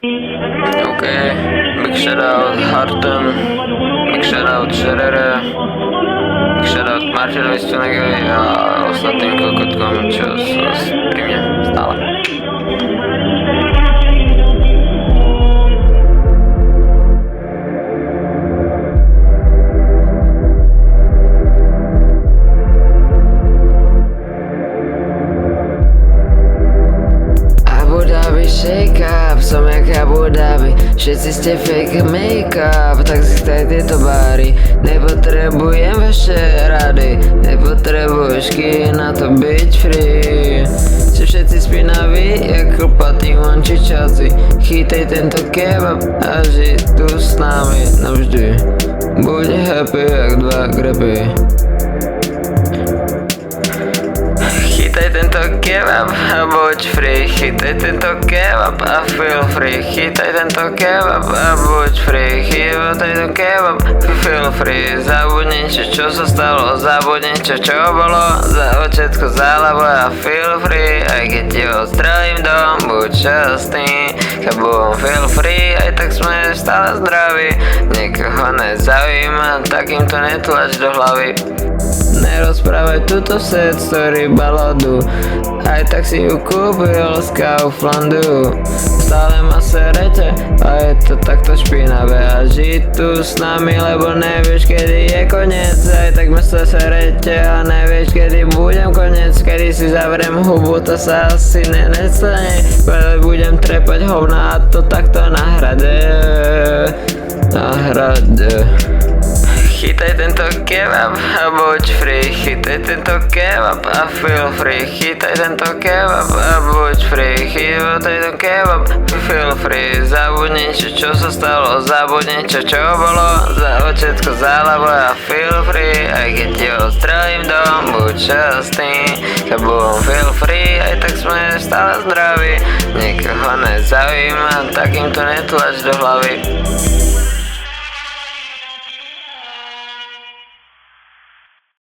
Okay, big shout out Hartem, big shout out Sherere, big shout out Martilovi Stunegovi a ostatným kokotkom, čo sú pri mne stále. Shake up, som jak Abu Dhabi. Všetci ste fake make-up, tak si taj tieto bary. Nepotrebujem vaše rady, nepotrebuješ na to byť free. Ste všetci spinaví, jak chlpatí mončičáci. Chytaj tento kebab a ži tu s nami navždy. Buď happy jak dva grepy. Chytaj tento kebab a buď free. Chytaj tento kebab a feel free. Chytaj tento kebab a buď free. Chytaj tento kebab a feel free. Zabudni čo sa stalo, zabudni čo bolo. Za všetko záľavo a feel free. Aj keď ti ozdravím dom, buď šťastný. Kabum feel free, aj tak sme stále zdraví. Nikoho nezaujíma, takým to netlač do hlavy. Nerozprávaj túto sad story baladu, aj tak si ju kúpil z Kauflandu. Stále ma serete a je to takto špinavé a žiť tu s nami, lebo nevieš kedy je koniec. Aj tak ma sa serete a nevieš kedy budem koniec. Kedy si zavriem hubu, to sa asi nestane, ale budem trepať hovna a to takto na hrade. Chytaj tento kebab a buď free. Chytaj tento kebab a feel free. Chytaj tento kebab a buď free. Chytaj tento kebab a feel free. Zabudni čo sa stalo, zabudni čo bolo. Za všetko záľavo a feel free. Aj keď ti ozdravím dom, buď šťastný. Kabum feel free, aj tak sme stále zdraví. Nikoho nezaujíma, takým to netlač do hlavy.